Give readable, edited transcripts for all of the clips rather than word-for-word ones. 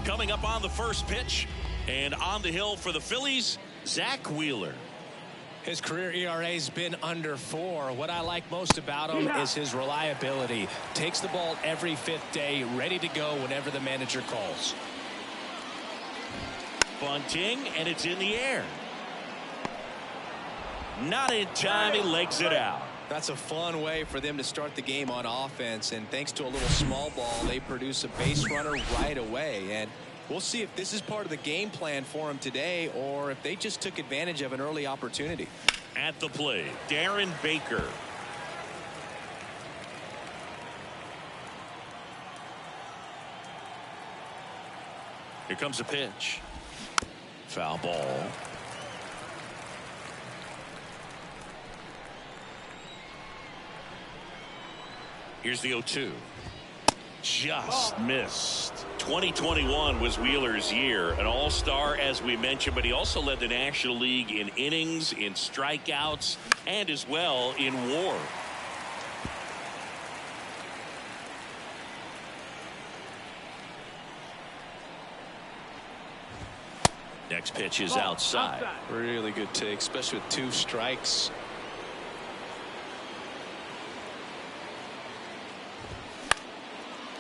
coming up on the first pitch. And on the hill for the Phillies, Zach Wheeler. His career ERA's been under 4. What I like most about him is his reliability. Takes the ball every 5th day, ready to go whenever the manager calls. Bunting, and it's in the air. Not in time, he legs it out. That's a fun way for them to start the game on offense, and thanks to a little small ball, they produce a base runner right away. And we'll see if this is part of the game plan for him today or if they just took advantage of an early opportunity. At the plate, Darren Baker. Here comes a pitch. Foul ball. Here's the 0-2. Just missed. 2021 was Wheeler's year, an all-star as we mentioned, but he also led the National League in innings, in strikeouts, and as well in WAR. Next pitch is outside. Really good take, especially with 2 strikes.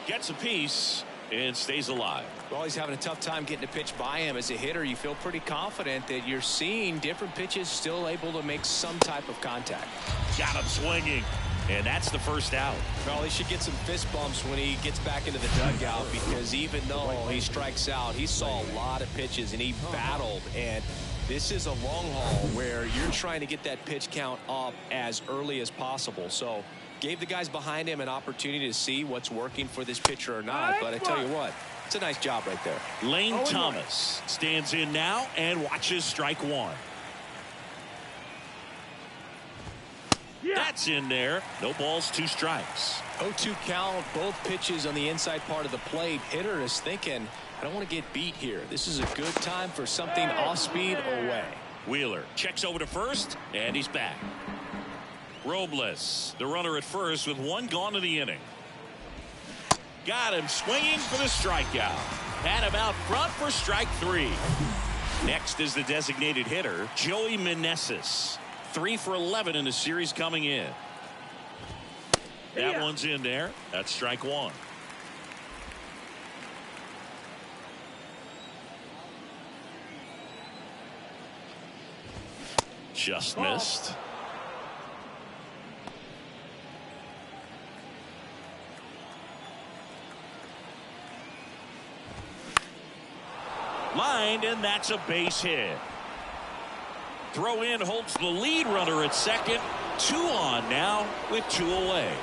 Gets a piece and stays alive. Well, he's having a tough time getting a pitch by him. As a hitter, you feel pretty confident that you're seeing different pitches still able to make some type of contact. Got him swinging, and that's the first out. Well, he should get some fist bumps when he gets back into the dugout, because even though he strikes out, he saw a lot of pitches and he battled. And this is a long haul where you're trying to get that pitch count up as early as possible. So gave the guys behind him an opportunity to see what's working for this pitcher or not. But I tell you what, it's a nice job right there. Lane Thomas stands in now and watches strike 1. That's in there. No balls, 2 strikes. 0-2 count, both pitches on the inside part of the plate. Hitter is thinking, I don't want to get beat here. This is a good time for something off speed away. Wheeler checks over to first, and he's back. Robles, the runner at first with 1 gone in the inning. Got him swinging for the strikeout. Had him out front for strike 3. Next is the designated hitter, Joey Meneses. 3 for 11 in the series coming in. That one's in there. That's strike 1. Just missed. Lined, and that's a base hit. Throw in holds the lead runner at second. 2 on now with 2 away.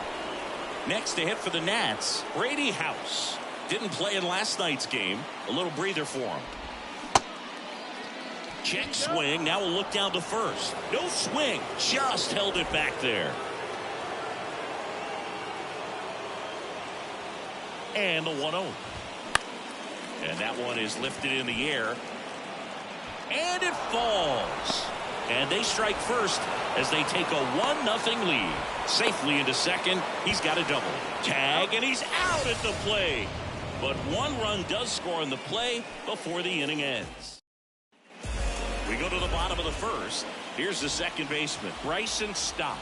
Next to hit for the Nats, Brady House. Didn't play in last night's game. A little breather for him. Check swing. Now we'll look down to first. No swing. Just held it back there. And the 1-0. And that one is lifted in the air. And it falls. And they strike first as they take a 1-0 lead. Safely into second. He's got a double. Tag, and he's out at the plate. But 1 run does score in the play before the inning ends. We go to the bottom of the first. Here's the second baseman, Bryson Stott.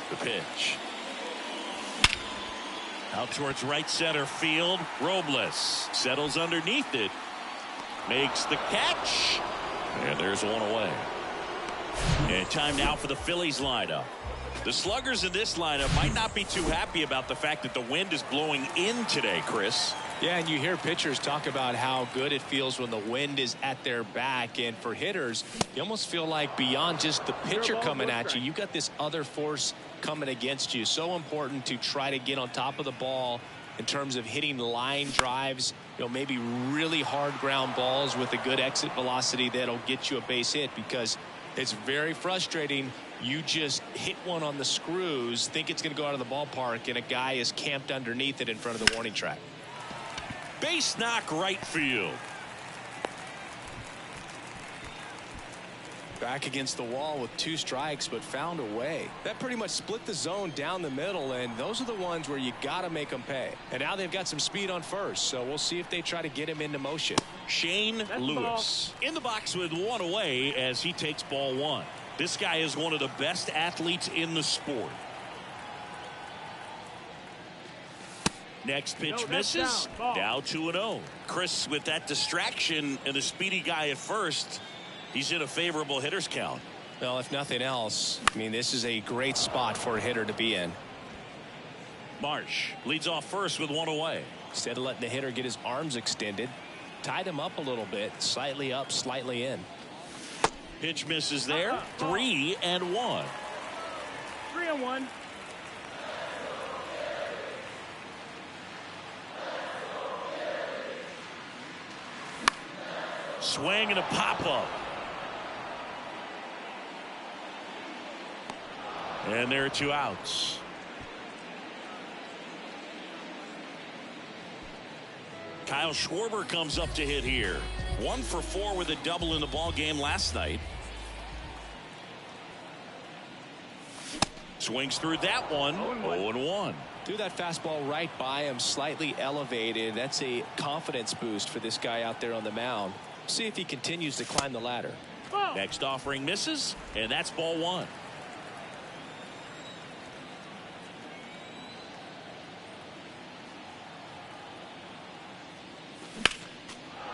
The pitch. Out towards right center field. Robles settles underneath it. Makes the catch. And there's 1 away. And time now for the Phillies lineup. The sluggers in this lineup might not be too happy about the fact that the wind is blowing in today, Chris. Yeah, and you hear pitchers talk about how good it feels when the wind is at their back. And for hitters, you almost feel like beyond just the pitcher coming at you, you've got this other force coming against you. So important to try to get on top of the ball in terms of hitting line drives, maybe really hard ground balls with a good exit velocity that'll get you a base hit, because it's very frustrating. You just hit one on the screws, think it's going to go out of the ballpark, and a guy is camped underneath it in front of the warning track. Base knock right field. Back against the wall with 2 strikes, but found a way. That pretty much split the zone down the middle, and those are the ones where you got to make them pay. And now they've got some speed on first, so we'll see if they try to get him into motion. Shane Lewis in the box with 1 away as he takes ball 1. This guy is one of the best athletes in the sport. Next pitch misses. Now 2-0. Chris, with that distraction and the speedy guy at first, he's in a favorable hitter's count. Well, if nothing else, I mean, this is a great spot for a hitter to be in. Marsh leads off first with 1 away. Instead of letting the hitter get his arms extended, tied him up a little bit, slightly up, slightly in. Pitch misses there. 3-1. 3-1. Swing and a pop-up. And there are 2 outs. Kyle Schwarber comes up to hit here. 1 for 4 with a double in the ball game last night. Swings through that one. 0-1. Threw that fastball right by him, slightly elevated. That's a confidence boost for this guy out there on the mound. See if he continues to climb the ladder. Next offering misses, and that's ball 1.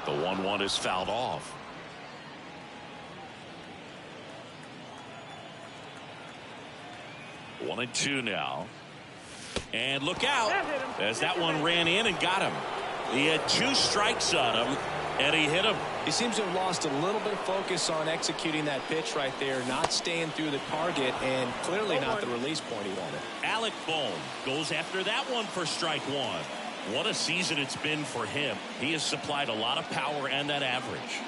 The 1-1 is fouled off. One and 2 now. And look out as that one ran in and got him. He had 2 strikes on him, and he hit him. He seems to have lost a little bit of focus on executing that pitch right there, not staying through the target, and clearly not the release point he wanted. Alec Bohm goes after that one for strike 1. What a season it's been for him. He has supplied a lot of power and that average.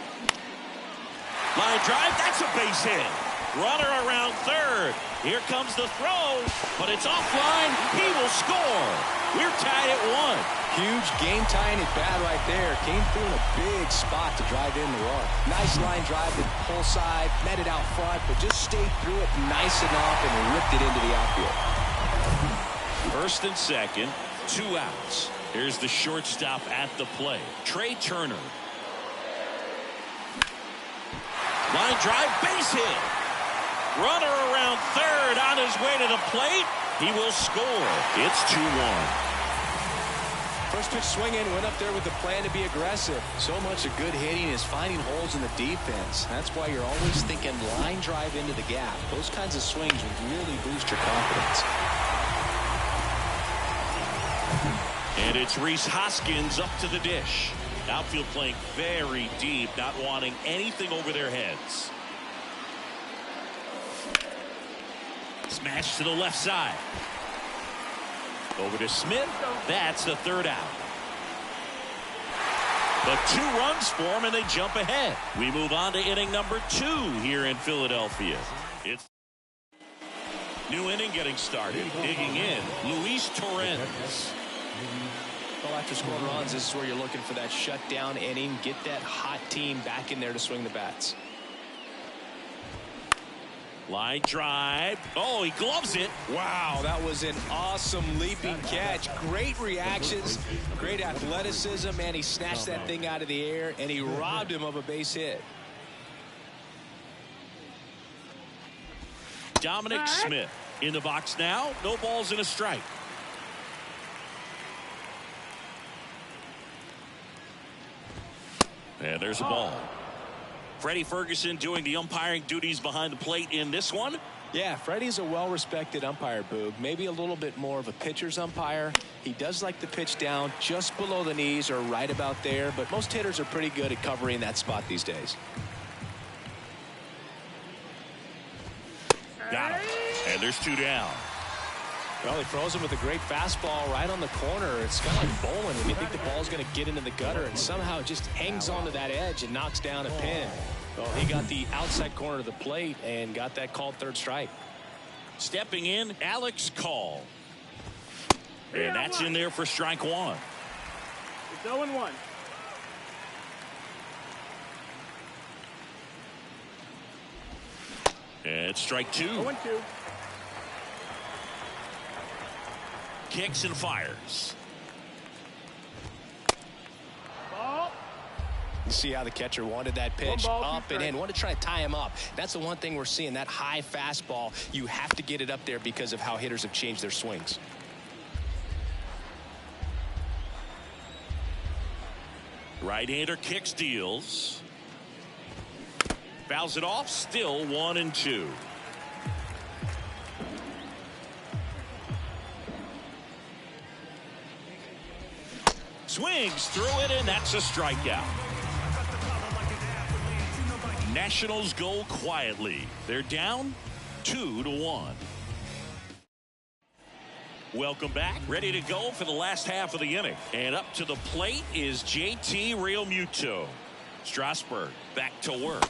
Line drive, that's a base hit. Runner around third. Here comes the throw, but it's offline. He will score. We're tied at 1. Huge game-tying at bat right there. Came through in a big spot to drive in the run. Nice line drive to the pull side, met it out front, but just stayed through it nice enough and ripped it into the outfield. First and second, 2 outs. Here's the shortstop at the plate, Trey Turner. Line drive, base hit. Runner around third on his way to the plate. He will score. It's 2-1. First pitch swinging, went up there with the plan to be aggressive. So much of good hitting is finding holes in the defense. That's why you're always thinking line drive into the gap. Those kinds of swings would really boost your confidence. And it's Rhys Hoskins up to the dish. Outfield playing very deep, not wanting anything over their heads. Smash to the left side. Over to Smith. That's the 3rd out. But 2 runs for him, and they jump ahead. We move on to inning number 2 here in Philadelphia. It's new inning getting started. Digging in, Luis Torrens. Well, after scoring runs, this is where you're looking for that shutdown inning. Get that hot team back in there to swing the bats. Line drive. Oh, he gloves it. Wow, that was an awesome leaping catch. Great reactions, great athleticism, and he snatched that thing out of the air, and he robbed him of a base hit. Dominic Smith in the box now. No balls and a strike. And there's a ball. Freddie Ferguson doing the umpiring duties behind the plate in this one. Yeah, Freddie's a well-respected umpire, Boog. Maybe a little bit more of a pitcher's umpire. He does like to pitch down just below the knees or right about there, but most hitters are pretty good at covering that spot these days. Got him. And there's 2 down. Well, he throws him with a great fastball right on the corner. It's kind of like bowling when you think the ball's going to get into the gutter, and somehow it just hangs onto that edge and knocks down a pin. Well, he got the outside corner of the plate and got that called 3rd strike. Stepping in, Alex Call. And that's in there for strike 1. It's 0-1. And strike 2. 0-2. Kicks and fires. Ball. You see how the catcher wanted that pitch up and in. Wanted to try to tie him up. That's the one thing we're seeing, that high fastball. You have to get it up there because of how hitters have changed their swings. Right-hander kicks, deals. Fouls it off, still 1-2. Swings through it, and that's a strikeout. Nationals go quietly. They're down 2-1. Welcome back. Ready to go for the last half of the inning. And up to the plate is JT Realmuto. Strasburg back to work.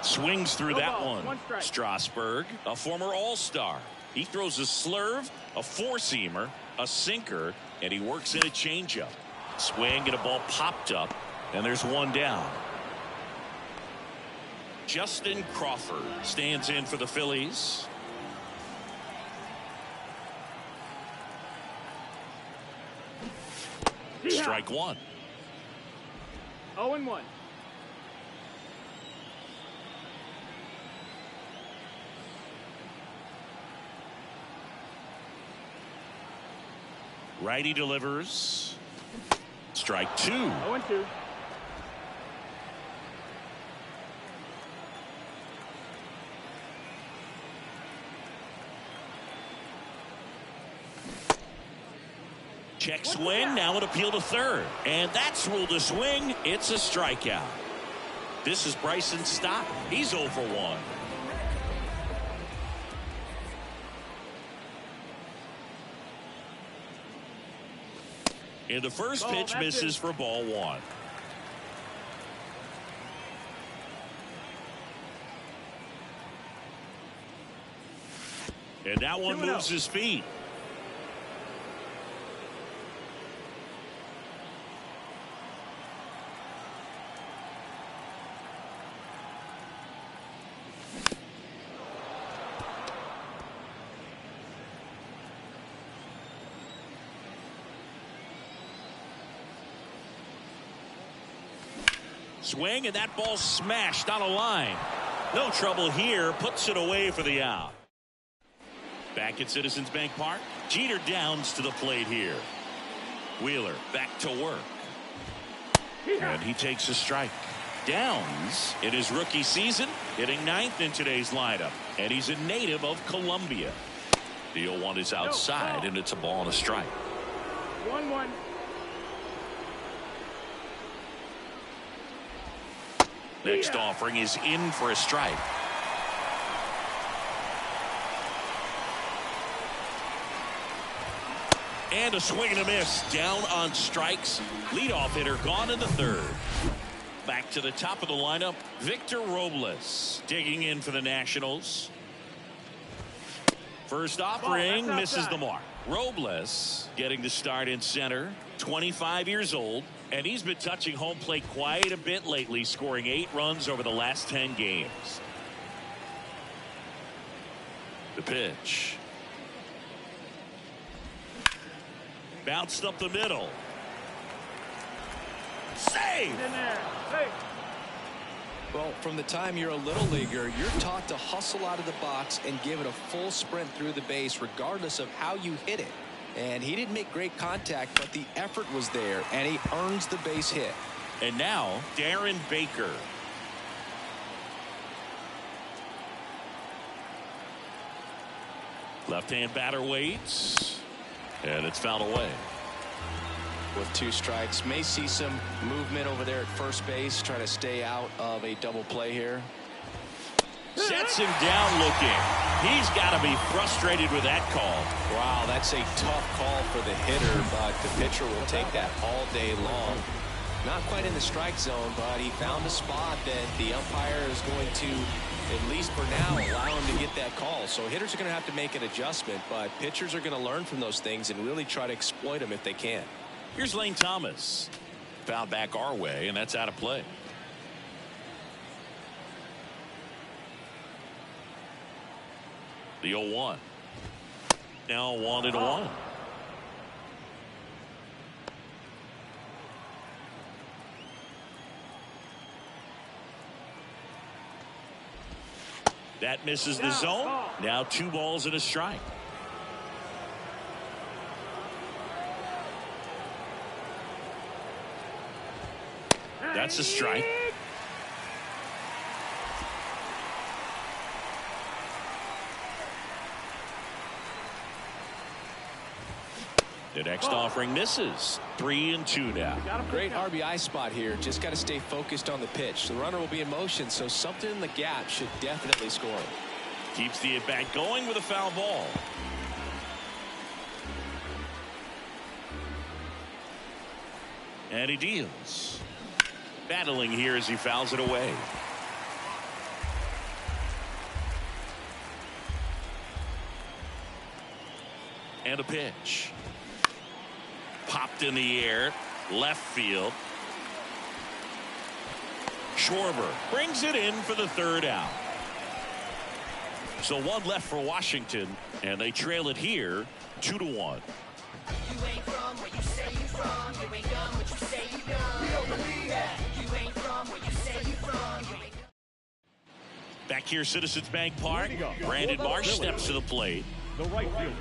Swings through that one. Strasburg, a former All-Star. He throws a slurve, a four-seamer, a sinker, and he works in a changeup. Swing and a ball popped up, and there's one down. Justin Crawford stands in for the Phillies. Strike 1. 0-1. Righty delivers. Strike 2. 0-2. Check swing, now an appeal to third. And that's ruled a swing. It's a strikeout. This is Bryson Stott. He's 0 for 1. And the first pitch misses for ball 1. And that one moves his feet. Swing, and that ball smashed on a line. No trouble here. Puts it away for the out. Back at Citizens Bank Park. Jeter Downs to the plate here. Wheeler back to work. And he takes a strike. Downs in his rookie season hitting ninth in today's lineup. And he's a native of Columbia. The 0-1 is outside, and it's a ball and a strike. 1-1. Next offering is in for a strike. And a swing and a miss. Down on strikes. Leadoff hitter gone in the third. Back to the top of the lineup. Victor Robles digging in for the Nationals. First offering misses the mark. Robles getting the start in center. 25 years old. And he's been touching home plate quite a bit lately, scoring 8 runs over the last 10 games. The pitch. Bounced up the middle. Save! In there. Hey. Well, from the time you're a little leaguer, you're taught to hustle out of the box and give it a full sprint through the base, regardless of how you hit it. And he didn't make great contact, but the effort was there, and he earns the base hit. And now, Darren Baker. Left-hand batter waits. And it's fouled away. With 2 strikes, may see some movement over there at first base, trying to stay out of a double play here. Sets him down looking. He's got to be frustrated with that call. Wow, that's a tough call for the hitter, but the pitcher will take that all day long. Not quite in the strike zone, but he found a spot that the umpire is going to, at least for now, allow him to get that call. So hitters are going to have to make an adjustment, but pitchers are going to learn from those things and really try to exploit them if they can. Here's Lane Thomas. Fouled back our way, and that's out of play. The 0-1. Now 1-1. That misses the zone. Now 2 balls and a strike. That's a strike. The next offering misses. 3-2 now. Great RBI spot here. Just got to stay focused on the pitch. The runner will be in motion, so something in the gap should definitely score. Keeps the at-bat going with a foul ball. And he deals. Battling here as he fouls it away. And a pitch. Popped in the air. Left field. Schwarber brings it in for the 3rd out. So 1 left for Washington, and they trail it here 2-1. You ain't from where you say you from. You ain't done what you say you done. We don't believe that. You ain't from where you say you from. You ain't. Back here, Citizens Bank Park. Brandon Marsh steps to the plate. The right field.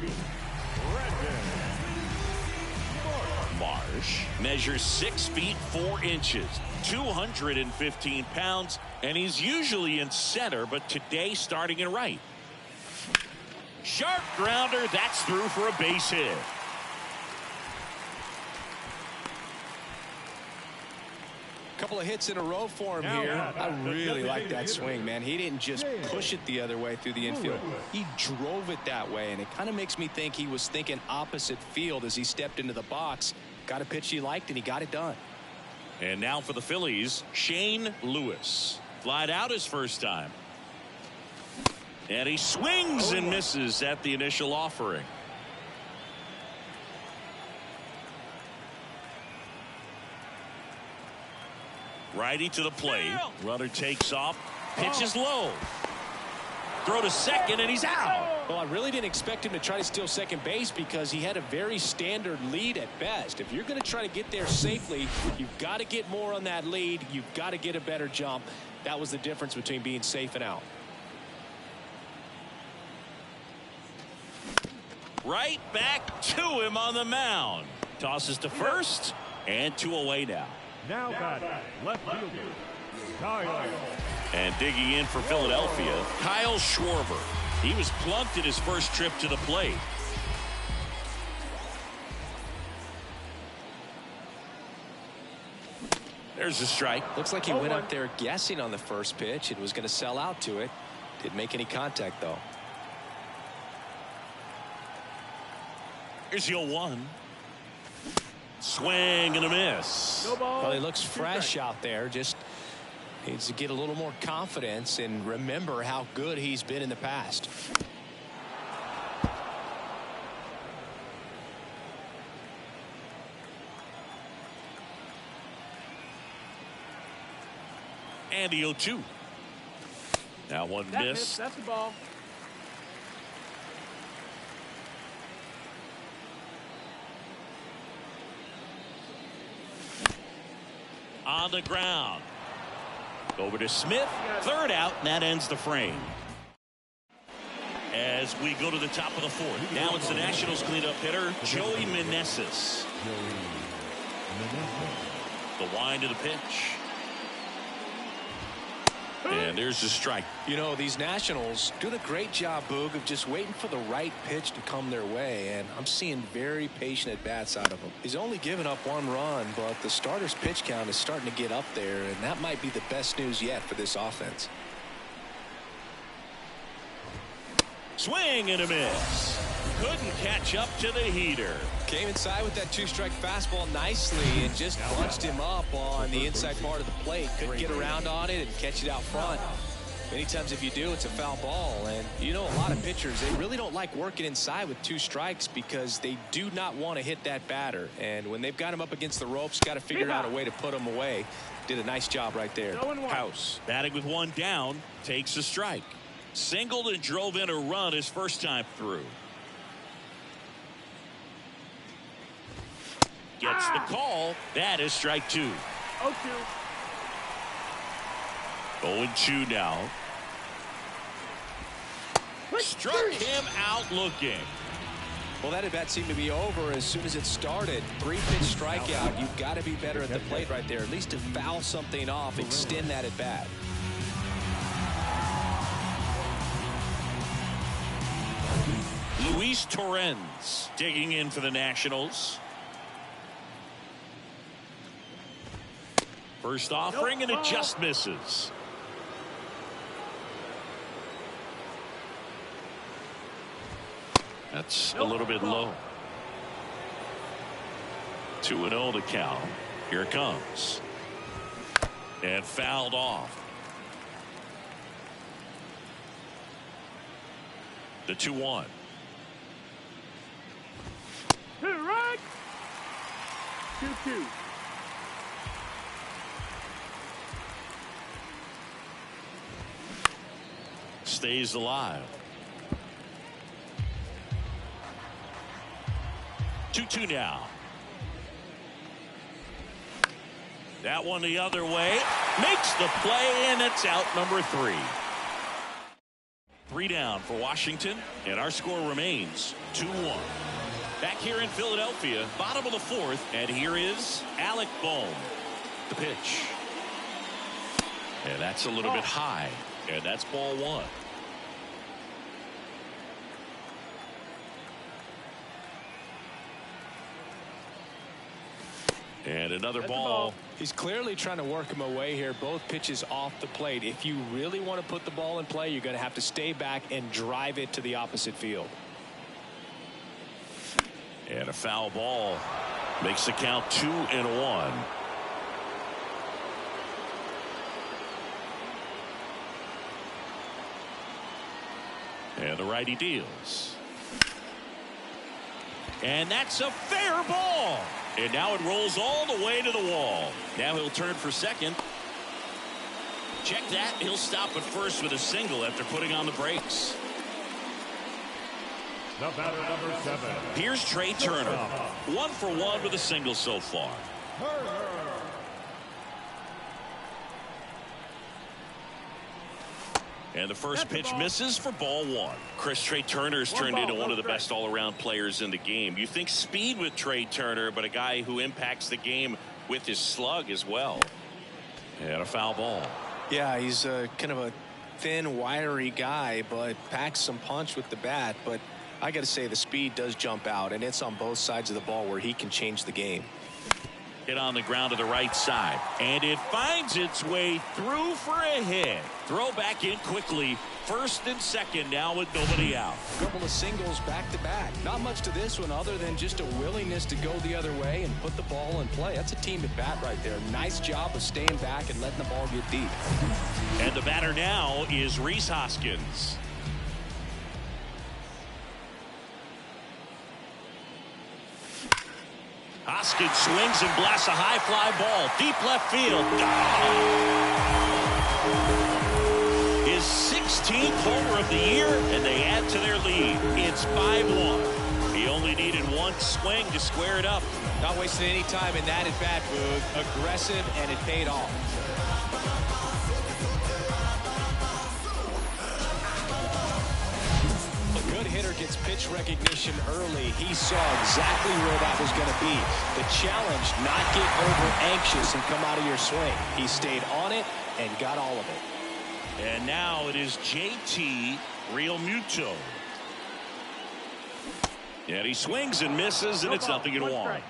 Marsh measures 6 feet 4 inches, 215 pounds, and he's usually in center, but today starting in right. Sharp grounder, that's through for a base hit. Couple of hits in a row for him here. I really like that swing, man. He didn't just push it the other way through the infield. He drove it that way, and it kind of makes me think he was thinking opposite field as he stepped into the box. Got a pitch he liked, and he got it done. And now for the Phillies, Shane Lewis. Flied out his first time. And he swings and misses at the initial offering. Righty to the plate. Runner takes off. Pitch is low. Throw to second, and he's out. Well, I really didn't expect him to try to steal second base because he had a very standard lead at best. If you're going to try to get there safely, you've got to get more on that lead. You've got to get a better jump. That was the difference between being safe and out. Right back to him on the mound. Tosses to first, and 2 away now. Now batting, left fielder, Kyle. And digging in for Philadelphia, Kyle Schwarber. He was plunked in his first trip to the plate. There's a strike. Looks like he went up there guessing on the first pitch and was going to sell out to it. Didn't make any contact, though. Here's the 0-1. Swing and a miss. No ball. Well, he looks fresh out there. Just needs to get a little more confidence and remember how good he's been in the past. And the 0-2. Now one miss. That's the ball. On the ground. Over to Smith. 3rd out, and that ends the frame. As we go to the top of the 4th. Now it's the Nationals cleanup hitter, Joey Meneses. The wind of the pitch. And there's the strike. You know, these Nationals doing a great job, Boog, of just waiting for the right pitch to come their way, and I'm seeing very patient at-bats out of him. He's only given up 1 run, but the starter's pitch count is starting to get up there, and that might be the best news yet for this offense. Swing and a miss. Couldn't catch up to the heater. Came inside with that 2-strike fastball nicely and just punched him up on the inside part of the plate. Couldn't get around on it and catch it out front. Many times if you do, it's a foul ball. And you know, a lot of pitchers, they really don't like working inside with 2 strikes because they do not want to hit that batter. And when they've got him up against the ropes, got to figure out a way to put him away. Did a nice job right there. House batting with 1 down, takes a strike. Singled and drove in a run his first time through. Gets the call. That is strike 2. 0-2 now. Struck him out looking. Well, that at bat seemed to be over as soon as it started. 3-pitch strikeout. You've got to be better at the plate right there. At least to foul something off, extend that at bat. Luis Torrens digging in for the Nationals. First offering, and it just misses. That's a little bit low. 2-0 the count. Here it comes. And fouled off. The 2-1. Right. 2-2. Stays alive. 2-2 now. That one the other way. Makes the play, and it's out number 3. 3 down for Washington, and our score remains 2-1. Back here in Philadelphia, bottom of the 4th, and here is Alec Bohm. The pitch. And that's a little bit high, and that's ball 1. And another ball. He's clearly trying to work him away here. Both pitches off the plate. If you really want to put the ball in play, you're going to have to stay back and drive it to the opposite field. And a foul ball makes the count 2-1. And the righty deals. And that's a fair ball. And now it rolls all the way to the wall. Now he'll turn for second. Check that. He'll stop at first with a single after putting on the brakes. The batter, number 7. Here's Trey Turner. 1 for 1 with a single so far. And the first pitch misses for ball 1. Trey Turner's turned into one of the best all-around players in the game. You think speed with Trey Turner, but a guy who impacts the game with his slug as well. And a foul ball. Yeah, he's kind of a thin, wiry guy, but packs some punch with the bat. But I got to say, the speed does jump out, and it's on both sides of the ball where he can change the game. Hit on the ground to the right side, and it finds its way through for a hit. Throw back in quickly. First and second now with nobody out. A couple of singles back to back. Not much to this one other than just a willingness to go the other way and put the ball in play. That's a team at bat right there. Nice job of staying back and letting the ball get deep. And the batter now is Rhys Hoskins. Hoskins swings and blasts a high fly ball deep left field. His 16th homer of the year, and they add to their lead. It's 5-1. He only needed one swing to square it up. Not wasting any time in that at bat, Boog. Aggressive, and it paid off. Hitter gets pitch recognition early. He saw exactly where that was going to be. The challenge, not get over anxious and come out of your swing. He stayed on it and got all of it. And now it is JT Realmuto. And he swings and misses, and it's 0-1.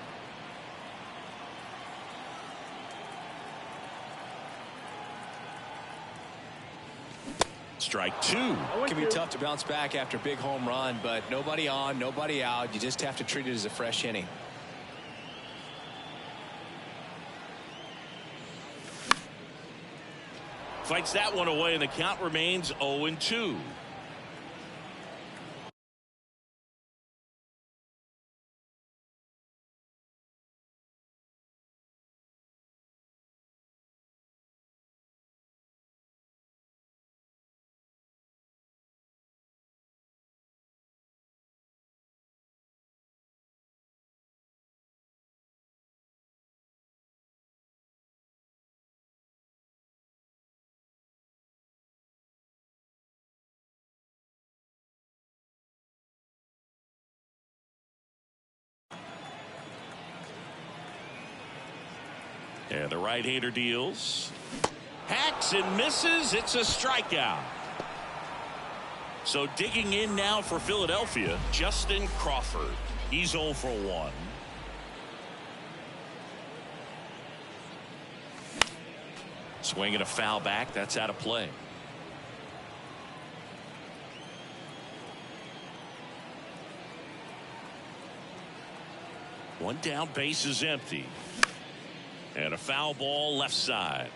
Strike 2. It can be tough to bounce back after a big home run, but nobody on, nobody out. You just have to treat it as a fresh inning. Fights that one away, and the count remains 0-2. And the right-hander deals. Hacks and misses. It's a strikeout. So digging in now for Philadelphia, Justin Crawford. He's 0 for 1. Swinging a foul back. That's out of play. One down, base is empty. And a foul ball left side.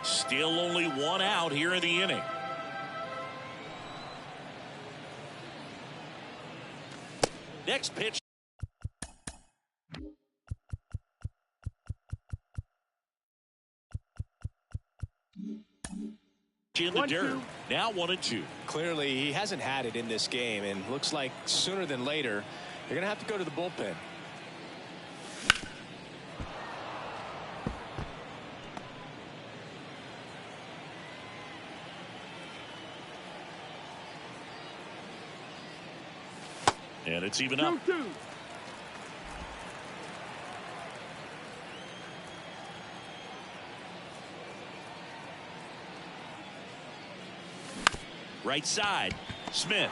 Still only one out here in the inning. Next pitch. In the dirt. Now 1-2. Clearly, he hasn't had it in this game, and looks like sooner than later, they're going to have to go to the bullpen. And it's even up. 2-2. Right side, Smith.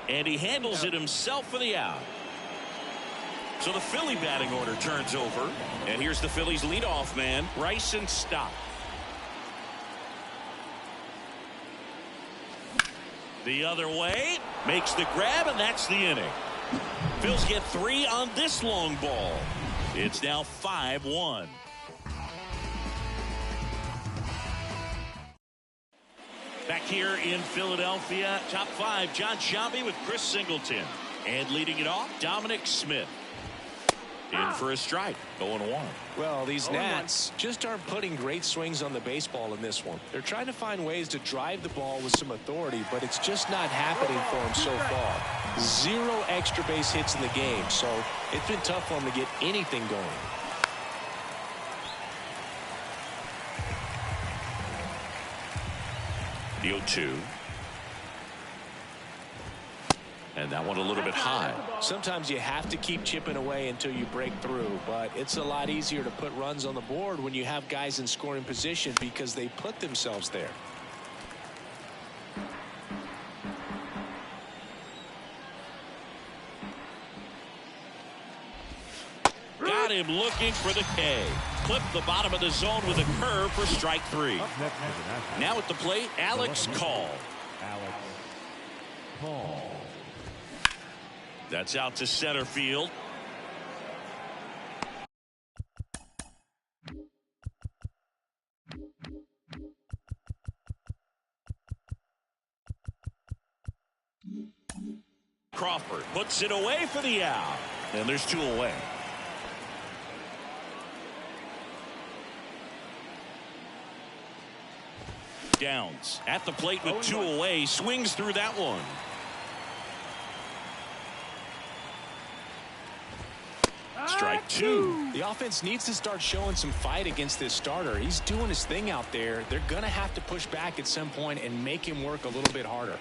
And he handles it himself for the out. So the Philly batting order turns over. And here's the Phillies leadoff man, Bryson Stott. The other way, makes the grab, and that's the inning. Phils get 3 on this long ball. It's now 5-1. Back here in Philadelphia, top 5, John Sciambi with Chris Singleton. And leading it off, Dominic Smith. In for a strike, 0-1. Well, these Nats just aren't putting great swings on the baseball in this one. They're trying to find ways to drive the ball with some authority, but it's just not happening for them so far. 0 extra base hits in the game, so it's been tough for them to get anything going. The 0-2. And that one a little bit high. Sometimes you have to keep chipping away until you break through, but it's a lot easier to put runs on the board when you have guys in scoring position because they put themselves there. Got him looking for the K. Clipped the bottom of the zone with a curve for strike 3. Now at the plate, Alex Call. Alex Call. That's out to center field. Crawford puts it away for the out. And there's 2 away. Downs at the plate with 2 away. Swings through that one. Strike 2. The offense needs to start showing some fight against this starter. He's doing his thing out there. They're going to have to push back at some point and make him work a little bit harder.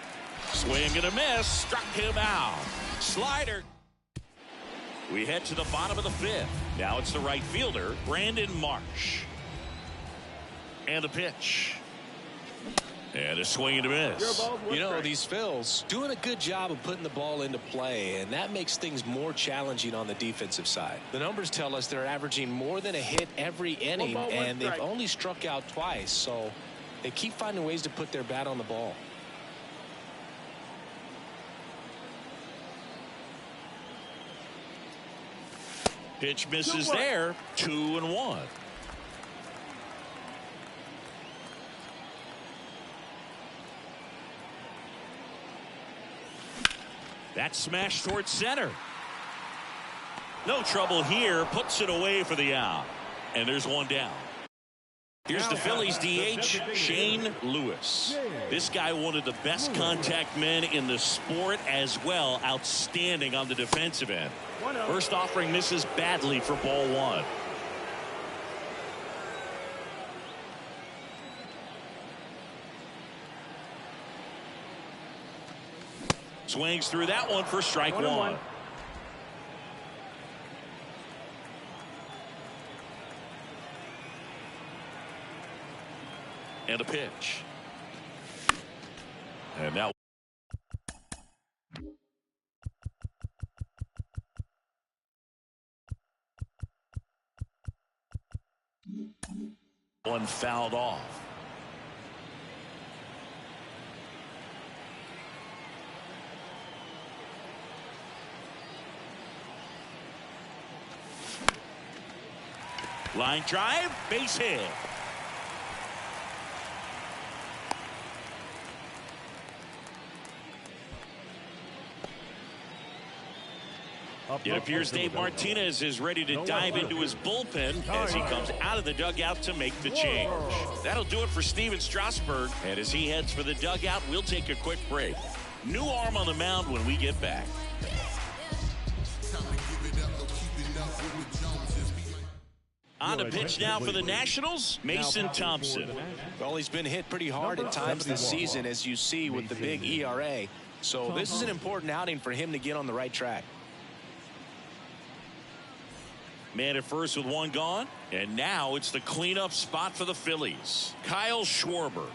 Swing and a miss. Struck him out. Slider. We head to the bottom of the 5th. Now it's the right fielder, Brandon Marsh. And the pitch. And a swing and a miss. You know, these Phils doing a good job of putting the ball into play, and that makes things more challenging on the defensive side. The numbers tell us they're averaging more than a hit every inning, and they've only struck out twice, so they keep finding ways to put their bat on the ball. Pitch misses there. 2-1. That smash towards center. No trouble here. Puts it away for the out. And there's one down. Here's the Phillies DH, Shane Lewis. This guy, one of the best contact men in the sport as well. Outstanding on the defensive end. First offering misses badly for ball one. Swings through that one for strike one. And a pitch. And now one fouled off. Line drive, base hit. It appears Dave Martinez is ready to dive into his bullpen as he comes out of the dugout to make the change. That'll do it for Steven Strasburg. And as he heads for the dugout, we'll take a quick break. New arm on the mound when we get back. On the pitch now for the Nationals, Mason Thompson. Well, he's been hit pretty hard at times this season, as you see with the big ERA. So this is an important outing for him to get on the right track. Man at first with one gone. And now it's the cleanup spot for the Phillies. Kyle Schwarber.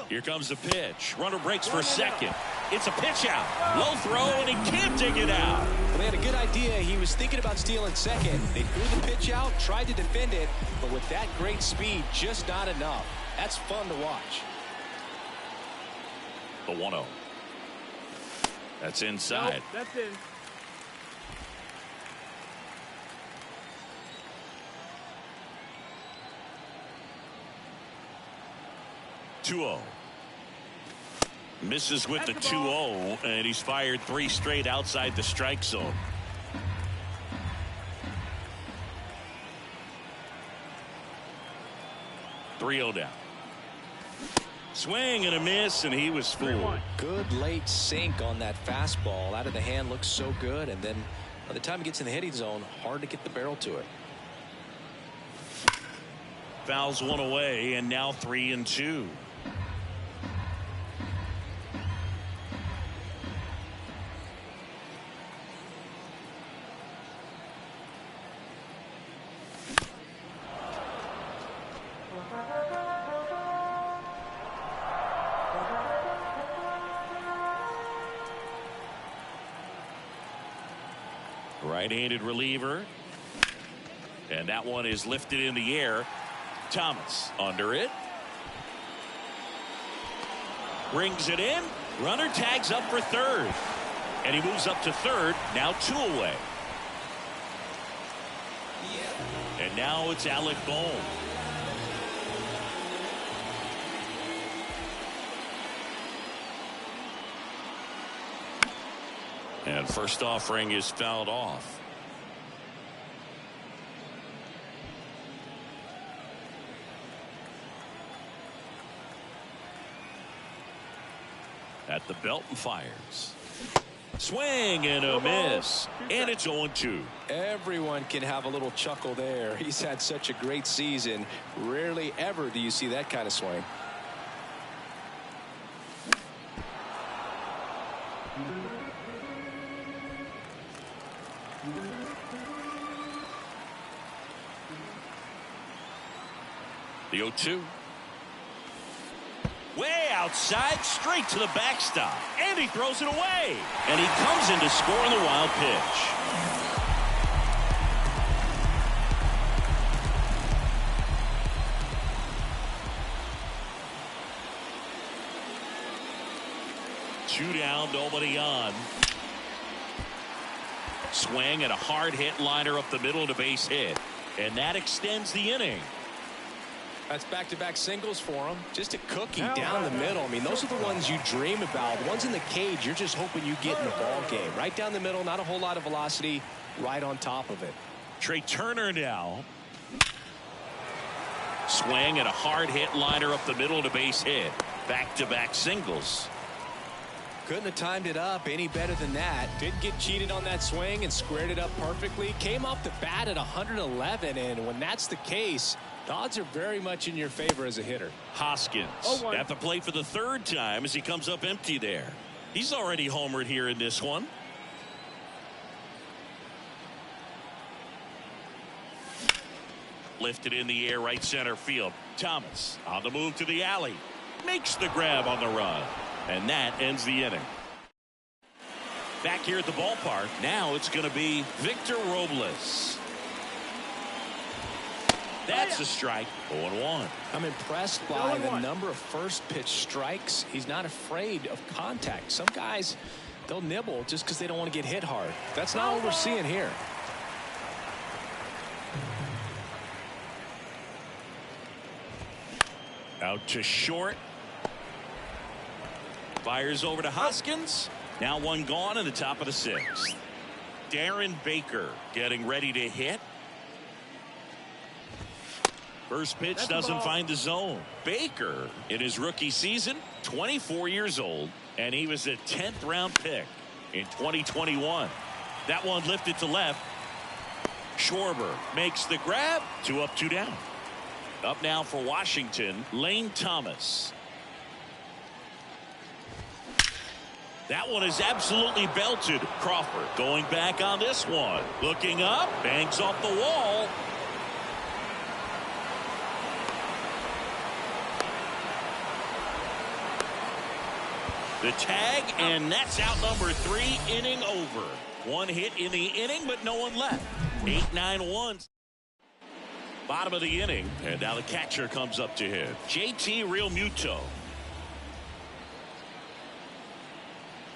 Here comes the pitch. Runner breaks for second. It's a pitch out. Low throw, and he can't dig it out. Well, they had a good idea. He was thinking about stealing second. They threw the pitch out, tried to defend it, but with that great speed, just not enough. That's fun to watch. The 1-0. That's inside. Nope, that's in. Misses with the 2-0, and he's fired 3 straight outside the strike zone. .3-0 down. Swing and a miss, and he was fooled. Good late sink on that fastball. Out of the hand, looks so good, and then by the time it gets in the hitting zone, hard to get the barrel to it. Fouls one away, and now 3-2. Right-handed reliever. And that one is lifted in the air. Thomas under it. Brings it in. Runner tags up for third. And he moves up to third. Now 2 away. And now it's Alec Bohm. And first offering is fouled off. At the belt and fires. Swing and a miss. And it's 0-2. Everyone can have a little chuckle there. He's had such a great season. Rarely ever do you see that kind of swing. The 0-2. Way outside, straight to the backstop. And he throws it away. And he comes in to score on the wild pitch. Two down, nobody on. Swing and a hard hit liner up the middle and a base hit. And that extends the inning. That's back-to-back singles for him. Just a cookie down the middle. I mean, those are the ones you dream about. The ones in the cage, you're just hoping you get in the ball game. Right down the middle, not a whole lot of velocity, right on top of it. Trey Turner now. Swing and a hard hit liner up the middle to base hit. Back-to-back singles. Couldn't have timed it up any better than that. Didn't get cheated on that swing and squared it up perfectly. Came off the bat at 111, and when that's the case, the odds are very much in your favor as a hitter. Hoskins at the plate for the third time as he comes up empty there. He's already homered here in this one. Lifted in the air, right center field. Thomas on the move to the alley. Makes the grab on the run. And that ends the inning. Back here at the ballpark, now it's going to be Victor Robles. That's a strike. 0-1. I'm impressed by the number of first pitch strikes. He's not afraid of contact. Some guys, they'll nibble just because they don't want to get hit hard. That's not what we're seeing here. Out to short. Fires over to Hoskins. Now one gone in the top of the sixth. Darren Baker getting ready to hit. First pitch doesn't find the zone. Baker in his rookie season, 24 years old, and he was a 10th round pick in 2021. That one lifted to left. Schwarber makes the grab. 2 up, 2 down. Up now for Washington, Lane Thomas. That one is absolutely belted. Crawford going back on this one. Looking up, banks off the wall. The tag, and that's out number 3, inning over. One hit in the inning, but no one left. 8-9-1. Bottom of the inning, and now the catcher comes up to hit. JT Realmuto.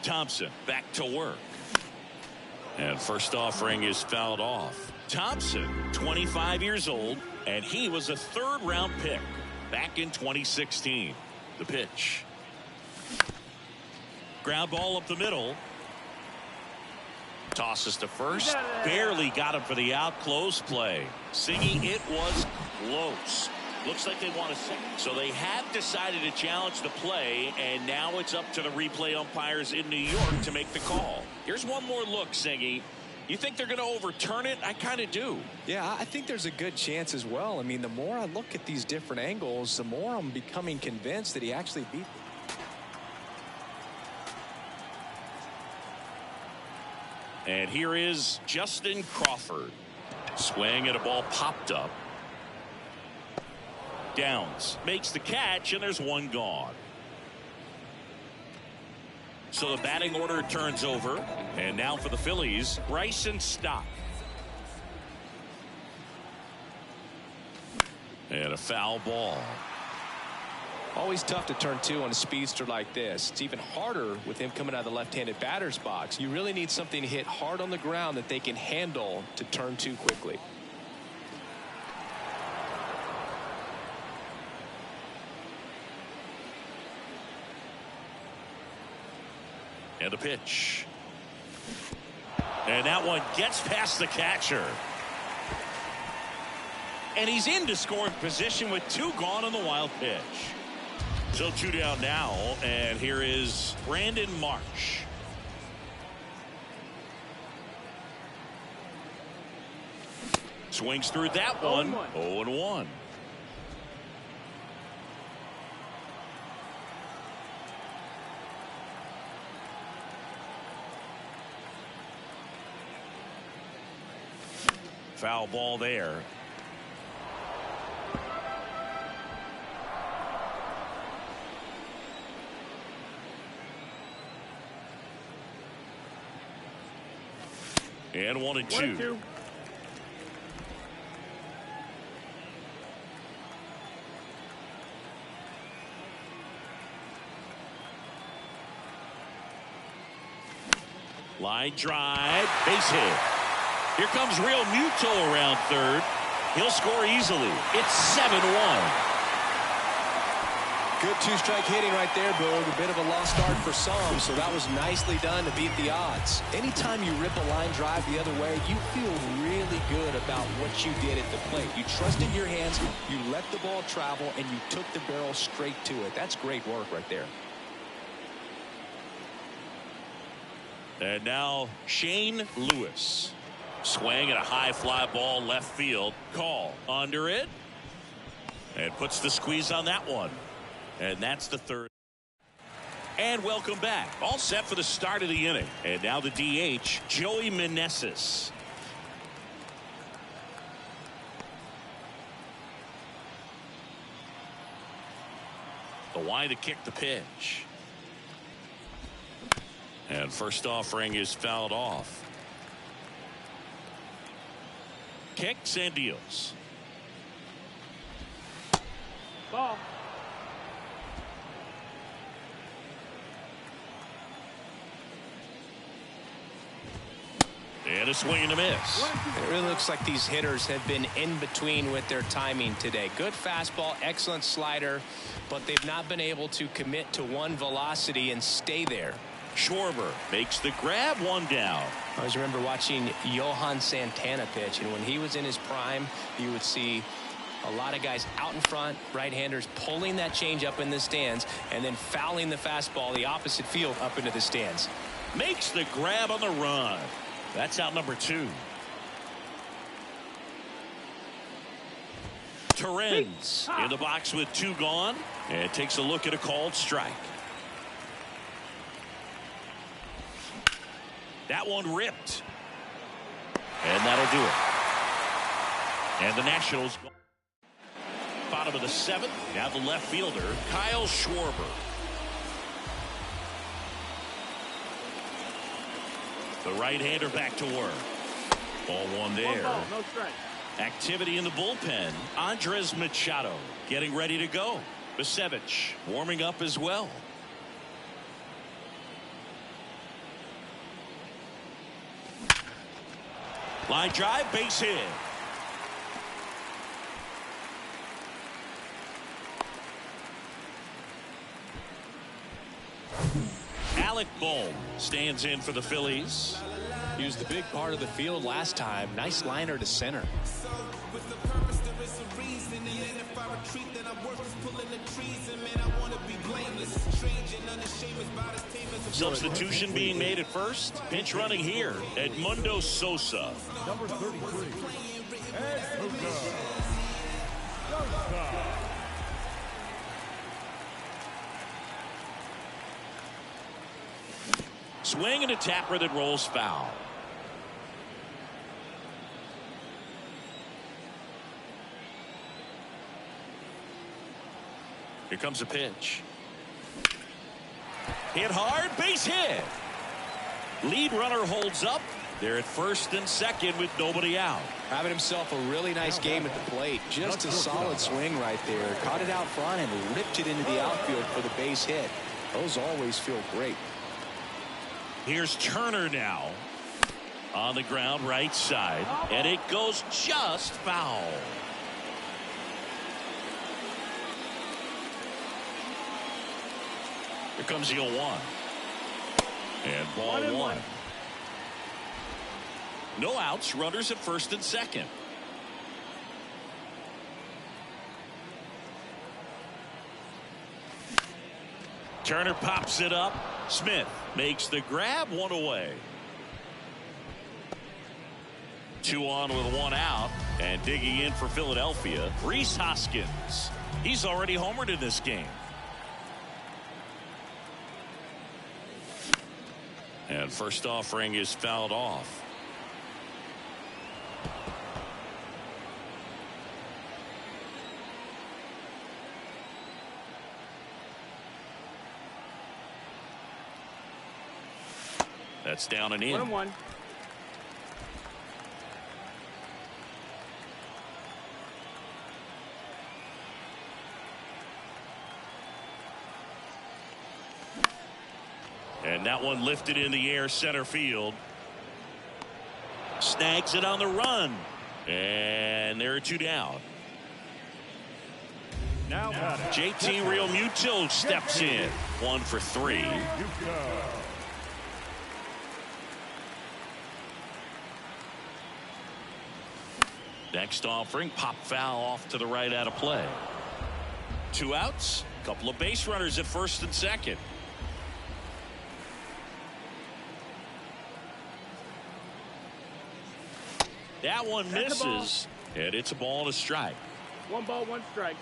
Thompson back to work. And first offering is fouled off. Thompson, 25 years old, and he was a 3rd round pick back in 2016. The pitch. Ground ball up the middle. Tosses to first. Barely got him for the out. Close play. Siggy, it was close. Looks like they want to see. So they have decided to challenge the play, and now it's up to the replay umpires in New York to make the call. Here's one more look, Siggy. You think they're going to overturn it? I kind of do. Yeah, I think there's a good chance as well. I mean, the more I look at these different angles, the more I'm becoming convinced that he actually beat them. And here is Justin Crawford. Swing and a ball popped up. Downs makes the catch, and there's one gone. So the batting order turns over, and now for the Phillies, Bryson Stott. And a foul ball. Always tough to turn 2 on a speedster like this. It's even harder with him coming out of the left-handed batter's box. You really need something to hit hard on the ground that they can handle to turn 2 quickly. And the pitch. And that one gets past the catcher. And he's into scoring position with 2 gone on the wild pitch. So 2 down now, and here is Brandon Marsh. Swings through that one. 0-1. Foul ball there. And 1-2. Line drive, base hit. Here comes Realmuto around third. He'll score easily. It's 7-1. Good two-strike hitting right there, Boog. A bit of a lost start for some, so that was nicely done to beat the odds. Anytime you rip a line drive the other way, you feel really good about what you did at the plate. You trusted your hands, you let the ball travel, and you took the barrel straight to it. That's great work right there. And now Shane Lewis. Swing at a high fly ball left field. Call under it. And puts the squeeze on that one. And that's the third. And welcome back. All set for the start of the inning. And now the DH, Joey Meneses. The wind to kick the pitch. And first offering is fouled off. Kicks and deals. Ball. And a swing and a miss. It really looks like these hitters have been in between with their timing today. Good fastball, excellent slider, but they've not been able to commit to one velocity and stay there. Schwarber makes the grab, one down. I always remember watching Johan Santana pitch, and when he was in his prime, you would see a lot of guys out in front, right-handers pulling that change up in the stands and then fouling the fastball the opposite field up into the stands. Makes the grab on the run. That's out number 2. Torrens in the box with 2 gone and takes a look at a called strike. That one ripped. And that'll do it. And the Nationals bottom of the 7th. Now the left fielder, Kyle Schwarber. The right-hander back to work. Ball one there. 1 ball, no strike. Activity in the bullpen. Andres Machado getting ready to go. Basevich warming up as well. Line drive, base hit. Alec Bohm stands in for the Phillies. He was the big part of the field last time. Nice liner to center. Substitution being made at first. Pinch running here, Edmundo Sosa. Number 33. Edmundo Sosa. Swing and a tapper that rolls foul. Here comes a pitch. Hit hard, base hit. Lead runner holds up. They're at first and second with nobody out. Having himself a really nice game at the plate. Just a solid swing right there. Caught it out front and ripped it into the outfield for the base hit. Those always feel great. Here's Turner now. On the ground, right side. And it goes just foul. Here comes the 0-1. And ball 1. No outs, runners at first and second. Turner pops it up. Smith makes the grab, 1 away. 2 on with 1 out. And digging in for Philadelphia, Rhys Hoskins. He's already homered in this game. And first offering is fouled off. That's down and in. 1-1. And that one lifted in the air, center field. Snags it on the run. And there are 2 down. Now batting. JT Realmuto steps in. 1 for 3. Next offering, pop foul off to the right out of play. 2 outs, couple of base runners at first and second. That one misses, and it's a ball and a strike. 1 ball, 1 strike.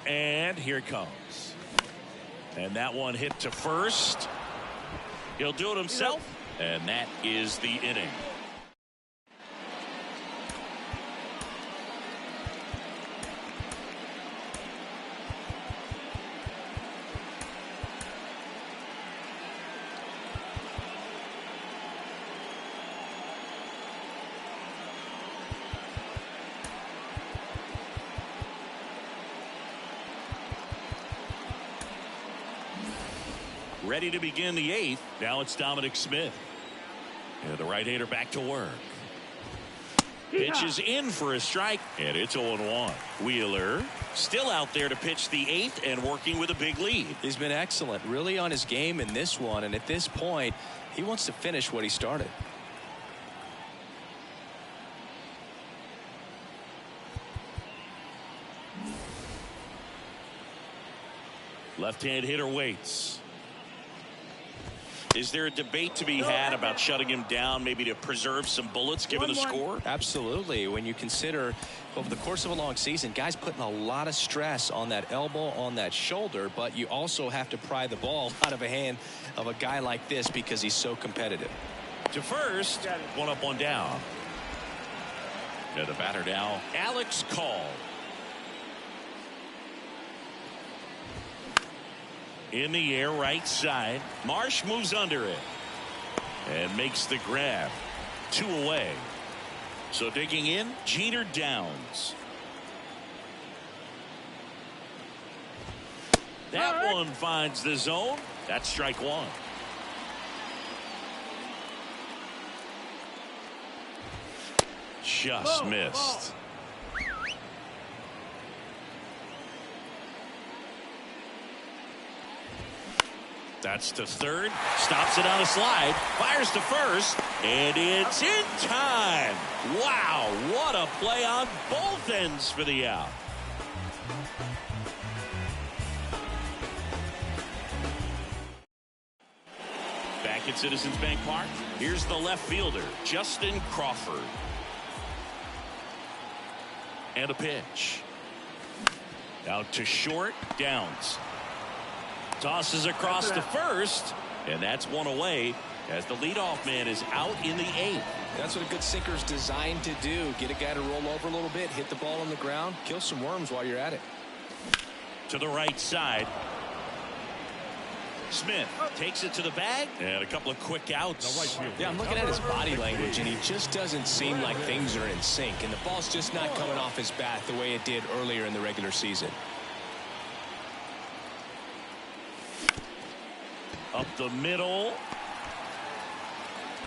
And here it comes. And that one hit to first. He'll do it himself, and that is the inning. Ready to begin the 8th. Now it's Dominic Smith. And the right-hander back to work. Pitch is in for a strike, and it's 0-1. Wheeler still out there to pitch the 8th and working with a big lead. He's been excellent, really on his game in this one, and at this point, he wants to finish what he started. Left-hand hitter waits. Is there a debate to be had about shutting him down, maybe to preserve some bullets given the score? Absolutely. When you consider over the course of a long season, guys putting a lot of stress on that elbow, on that shoulder, but you also have to pry the ball out of a hand of a guy like this because he's so competitive. To first, 1 up, 1 down. And the batter now, Alex Call. In the air, right side. Marsh moves under it and makes the grab. 2 away. So digging in, Jeter Downs. That one finds the zone. That's strike 1. Just missed. That's to third. Stops it on a slide. Fires to first. And it's in time. Wow, what a play on both ends for the out. Back at Citizens Bank Park, here's the left fielder, Justin Crawford. And a pitch. Out to short, Downs. Tosses across to first, and that's 1 away as the leadoff man is out in the 8th. That's what a good sinker's designed to do. Get a guy to roll over a little bit, hit the ball on the ground, kill some worms while you're at it. To the right side. Smith takes it to the bag, and a couple of quick outs. Yeah, I'm looking at his body language, and he just doesn't seem like things are in sync, and the ball's just not coming off his bat the way it did earlier in the regular season. Up the middle.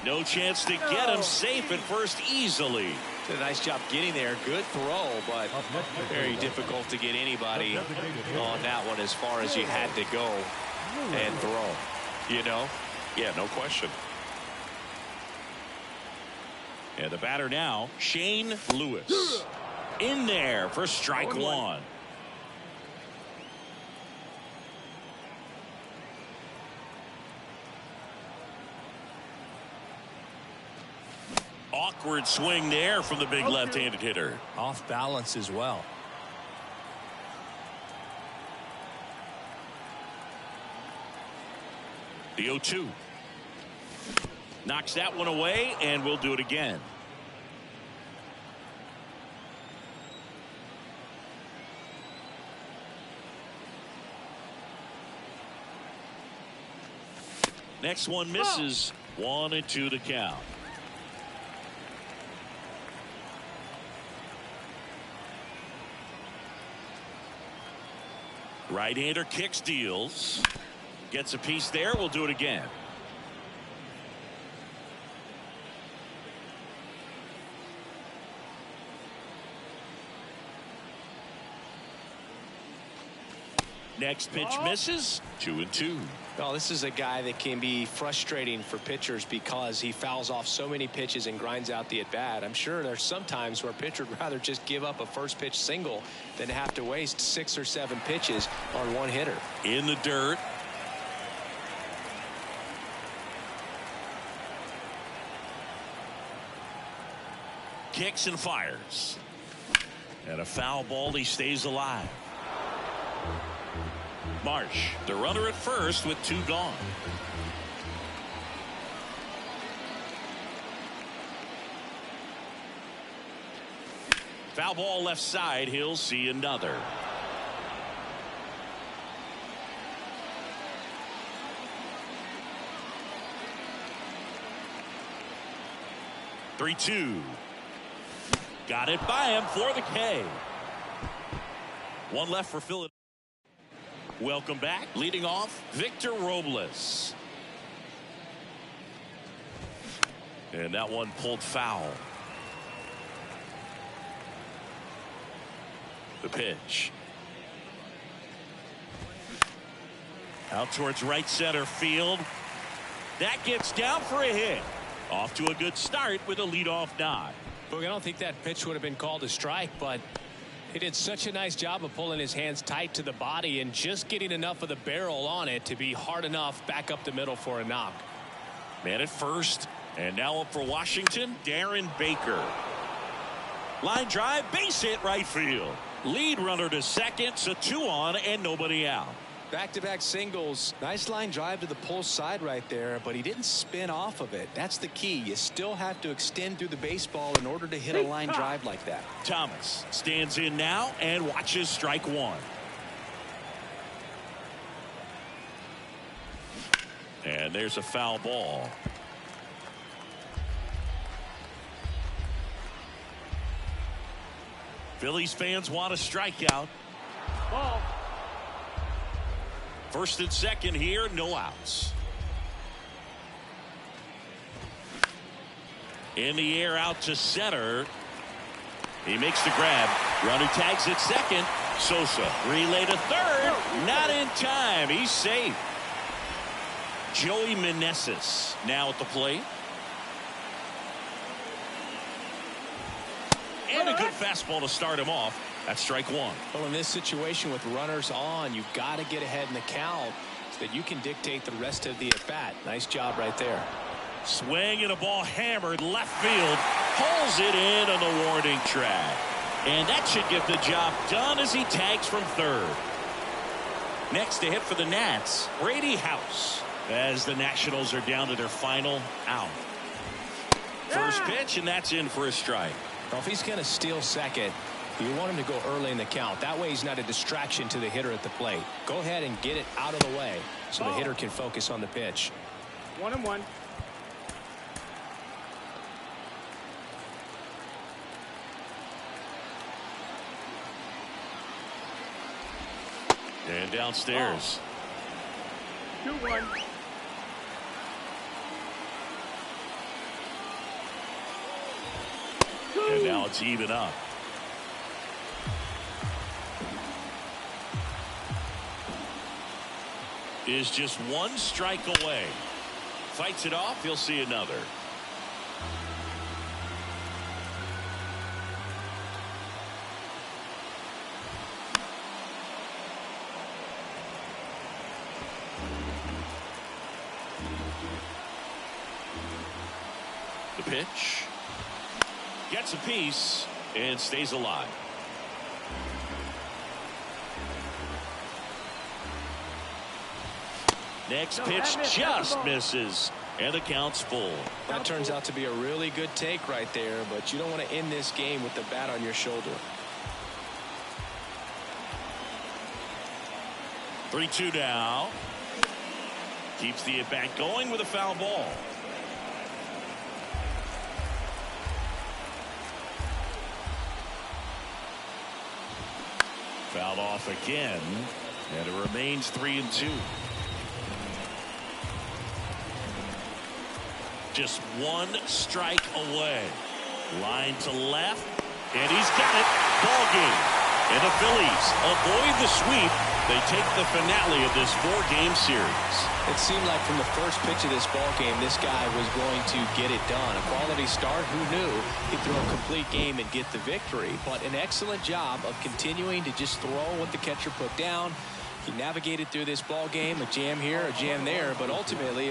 No chance to get him safe at first easily. Did a nice job getting there. Good throw, but very difficult to get anybody on that one as far as you had to go and throw. You know? Yeah, no question. And the batter now, Shane Lewis. In there for strike 1. Awkward swing there from the big left-handed hitter. Off balance as well. The 0-2. Knocks that one away, and we'll do it again. Next one misses. 1-2 to count. Right-hander kicks, deals. Gets a piece there. We'll do it again. Next pitch misses. 2-2. Well, this is a guy that can be frustrating for pitchers because he fouls off so many pitches and grinds out the at-bat. I'm sure there's some times where a pitcher would rather just give up a first pitch single than have to waste 6 or 7 pitches on one hitter. In the dirt. Kicks and fires. And a foul ball. He stays alive. Marsh, the runner at first with 2 gone. Foul ball left side. He'll see another. Three-two. Got it by him for the K. 1 left for Philadelphia. Welcome back. Leading off, Victor Robles. And that one pulled foul. The pitch. Out towards right center field. That gets down for a hit. Off to a good start with a leadoff nod. Look, I don't think that pitch would have been called a strike, but he did such a nice job of pulling his hands tight to the body and just getting enough of the barrel on it to be hard enough back up the middle for a knock. Man at first, and now up for Washington, Darren Baker. Line drive, base hit right field. Lead runner to second, so 2 on and nobody out. Back-to-back singles. Nice line drive to the pull side right there, but he didn't spin off of it. That's the key. You still have to extend through the baseball in order to hit a line drive like that. Thomas stands in now and watches strike 1. And there's a foul ball. Phillies fans want a strikeout. Ball. First and second here, no outs. In the air out to center. He makes the grab. Runner tags at second. Sosa relay to third. Not in time. He's safe. Joey Meneses now at the plate. And a good fastball to start him off. That's strike 1. Well, in this situation with runners on, you've got to get ahead in the count so that you can dictate the rest of the at-bat. Nice job right there. Swing and a ball hammered left field. Pulls it in on the warning track. And that should get the job done as he tags from third. Next to hit for the Nats, Brady House, as the Nationals are down to their final out. First pitch, and that's in for a strike. Well, if he's going to steal second, you want him to go early in the count. That way he's not a distraction to the hitter at the plate. Go ahead and get it out of the way so the hitter can focus on the pitch. 1-1. And downstairs. 2-1. And now it's even up. Is just 1 strike away. Fights it off. He'll see another. The pitch. Gets a piece and stays alive. Next pitch just misses, and the count's full. That turns out to be a really good take right there, but you don't want to end this game with the bat on your shoulder. 3-2 now. Keeps the at-bat going with a foul ball. Fouled off again, and it remains 3-2. Just 1 strike away. Line to left, and he's got it. Ball game. And the Phillies avoid the sweep. They take the finale of this 4-game series. It seemed like from the first pitch of this ball game, this guy was going to get it done. A quality start, who knew? He'd throw a complete game and get the victory. But an excellent job of continuing to just throw what the catcher put down. He navigated through this ball game, a jam here, a jam there, but ultimately